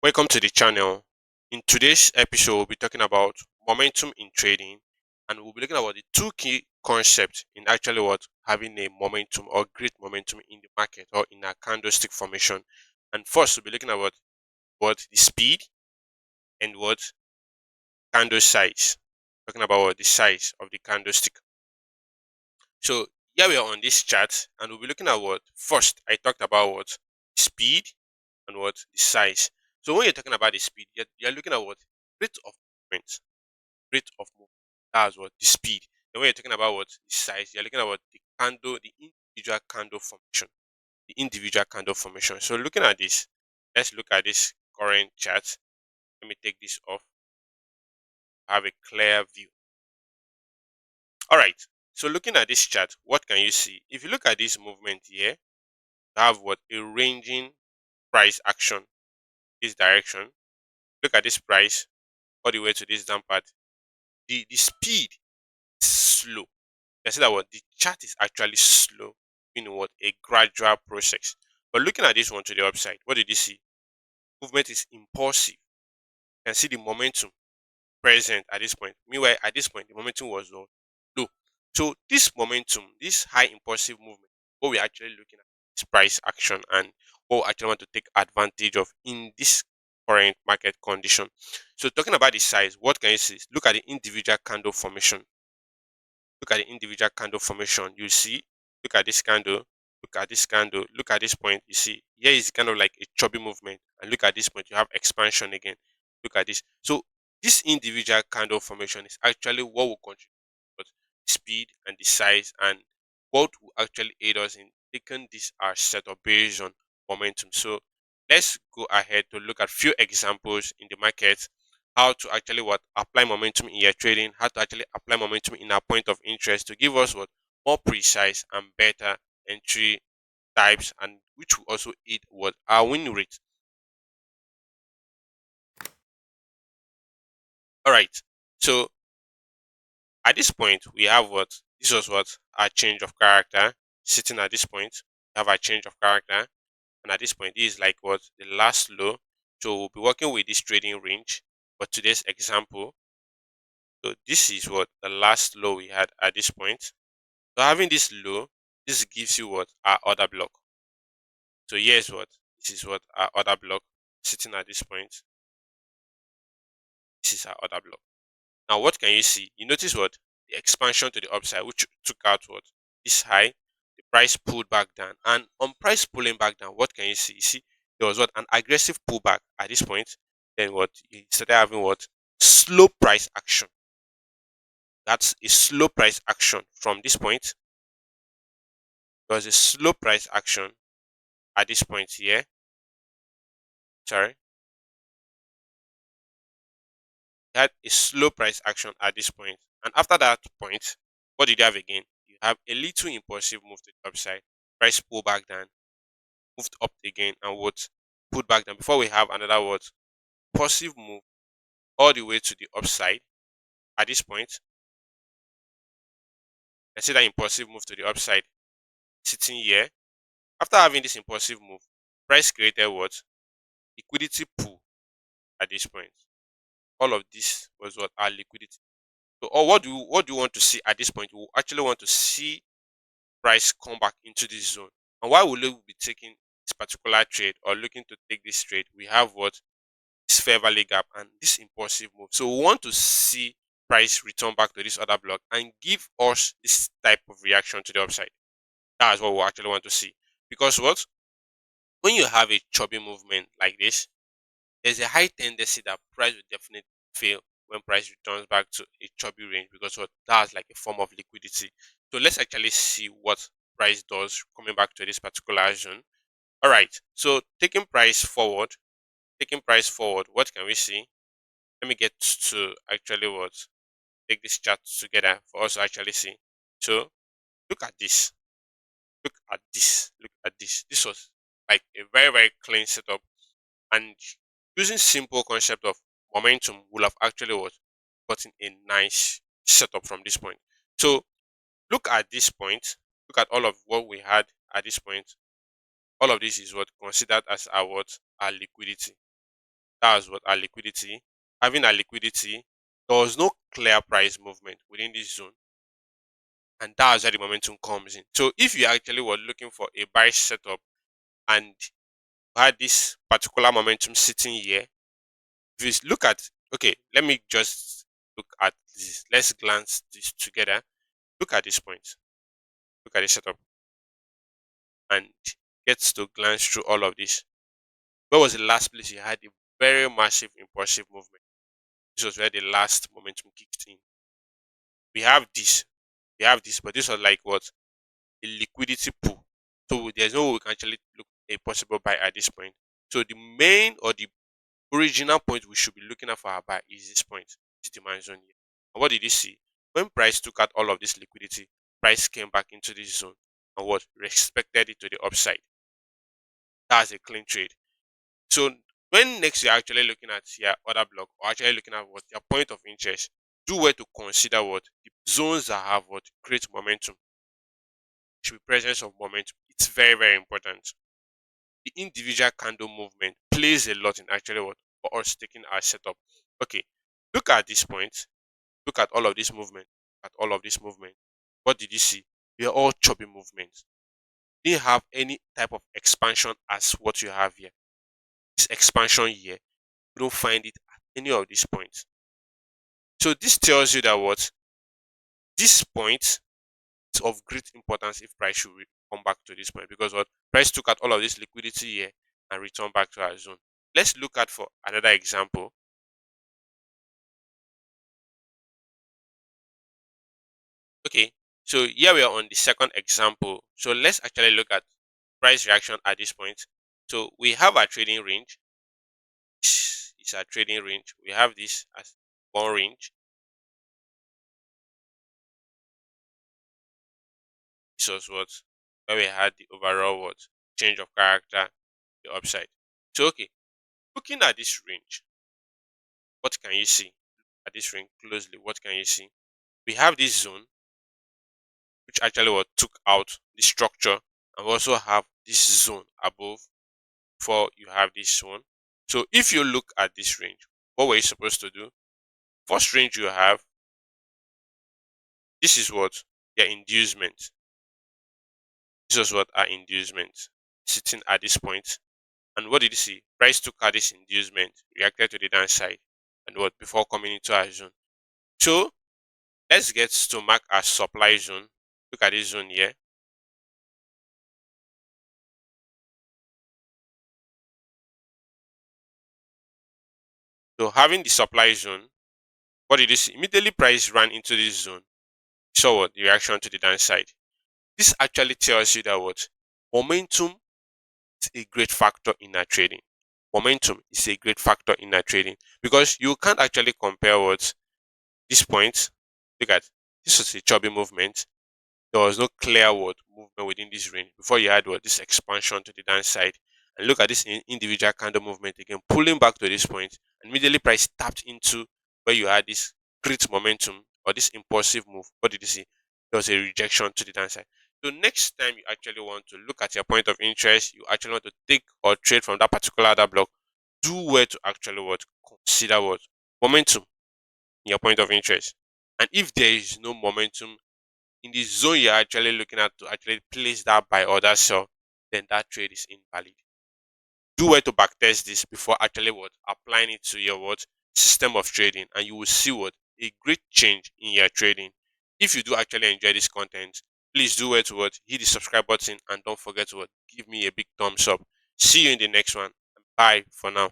Welcome to the channel. In today's episode, we'll be talking about momentum in trading, and we'll be looking about the two key concepts in actually what having a momentum or great momentum in the market or in a candlestick formation. And first, we'll be looking about what the speed and what candle size. Talking about what the size of the candlestick. So here we are on this chart, and we'll be looking at what first I talked about what speed and what the size. So when you're talking about the speed, you're looking at what rate of movement, rate of movement. That's what the speed. And when you're talking about what the size, you're looking at what the candle, the individual candle formation, the individual candle formation. So looking at this, let's look at this current chart. Let me take this off. Have a clear view. All right. So looking at this chart, what can you see? If you look at this movement here, you have what a ranging price action this direction. Look at this price all the way to this down part. The speed is slow. You can see that what the chart is actually slow, meaning what a gradual process. But looking at this one to the upside, what did you see? Movement is impulsive. You can see the momentum present at this point. Meanwhile, at this point, the momentum was low. So this momentum, this high impulsive movement, what we're actually looking at is price action and what we actually want to take advantage of in this current market condition. So talking about the size, what can you see? Look at the individual candle formation. Look at the individual candle formation. You see, look at this candle, look at this candle, look at this point. You see, here is kind of like a chubby movement, and look at this point, you have expansion again. Look at this. So this individual candle formation is actually what will contribute to the speed and the size, and what will actually aid us in taking this our setup based on momentum. So let's go ahead to look at few examples in the market how to actually what apply momentum in your trading, how to actually apply momentum in our point of interest to give us what more precise and better entry types, and which will also aid what our win rate. All right. So at this point, we have what this was what our change of character sitting at this point. We have our change of character, and at this point, this is like what the last low. So we'll be working with this trading range. For today's example, so this is what the last low we had at this point. So having this low, this gives you what our order block. So here's what this is what our order block sitting at this point. This is our order block. Now what can you see? You notice what the expansion to the upside, which took out what this high, the price pulled back down, and on price pulling back down, what can you see? You see there was what an aggressive pullback at this point. Then what you started having what slow price action. That's a slow price action from this point. There was a slow price action at this point here. Sorry, had a slow price action at this point. And after that point, what did you have again? You have a little impulsive move to the upside, price pull back down, moved up again, and what put back down before we have another what impulsive move all the way to the upside at this point. I see that impulsive move to the upside sitting here. After having this impulsive move, price created what liquidity pull at this point. All of this was what our liquidity. So, or what do you want to see at this point? We actually want to see price come back into this zone. And why will we be taking this particular trade or looking to take this trade? We have what this fair value gap and this impulsive move. So we want to see price return back to this other block and give us this type of reaction to the upside. That's what we actually want to see. Because what when you have a choppy movement like this, there's a high tendency that price will definitely fail when price returns back to a chubby range because what that's like a form of liquidity. So let's actually see what price does coming back to this particular zone. All right. So taking price forward, what can we see? Let me get to actually what take this chart together for us to actually see. So look at this. Look at this. Look at this. This was like a very, very clean setup. And using simple concept of momentum will have actually what gotten a nice setup from this point. So look at this point. Look at all of what we had at this point. All of this is what considered as our what our liquidity. That was what our liquidity. Having a liquidity, there was no clear price movement within this zone, and that's where the momentum comes in. So if you actually were looking for a buy setup and had this particular momentum sitting here, if you look at, okay, let me just look at this. Let's glance this together. Look at this point. Look at this setup and gets to glance through all of this. Where was the last place you had a very massive impulsive movement? This was where the last momentum kicked in. We have this, we have this, but this was like what? A liquidity pool. So there's no way we can actually look a possible buy at this point. So the main or the original point we should be looking at for our buy is this point, this demand zone here. And what did you see? When price took out all of this liquidity, price came back into this zone and what respected it to the upside. That's a clean trade. So when next you're actually looking at your other block or actually looking at what your point of interest, do well to consider what the zones that have what great momentum should be presence of momentum. It's very, very important. The individual candle movement plays a lot in actually what for us taking our setup. Okay, look at this point. Look at all of this movement. At all of this movement. What did you see? They are all choppy movements. Didn't have any type of expansion as what you have here. This expansion here, you don't find it at any of these points. So this tells you that what this point is of great importance if price should come back to this point because what price took out all of this liquidity here and return back to our zone. Let's look at for another example. Okay, so here we are on the second example. So let's actually look at price reaction at this point. So we have our trading range. This is our trading range. We have this as one range. This was what where we had the overall what change of character, the upside. So okay, looking at this range, what can you see? At this range closely, what can you see? We have this zone, which actually what took out the structure, and we also have this zone above before you have this one. So if you look at this range, what were you supposed to do? First range you have, this is what your inducement. This was what our inducement sitting at this point. And what did you see? Price took out this inducement, reacted to the downside, and what before coming into our zone. So let's get to mark our supply zone. Look at this zone here. So having the supply zone, what did you see? Immediately price ran into this zone. Saw what the reaction to the downside. This actually tells you that what momentum is a great factor in our trading. Momentum is a great factor in our trading because you can't actually compare what this point. Look at this was a chubby movement. There was no clear word movement within this range before you had what this expansion to the downside. And look at this individual candle movement again, pulling back to this point. And immediately price tapped into where you had this great momentum or this impulsive move. What did you see? There was a rejection to the downside. So next time you actually want to look at your point of interest, you actually want to take or trade from that particular other block, do where to actually what consider what momentum in your point of interest. And if there is no momentum in the zone you're actually looking at to actually place that buy or that sell, then that trade is invalid. Do well to backtest this before actually what applying it to your what system of trading, and you will see what a great change in your trading. If you do actually enjoy this content, please do well to what hit the subscribe button and don't forget to what give me a big thumbs up. See you in the next one. Bye for now.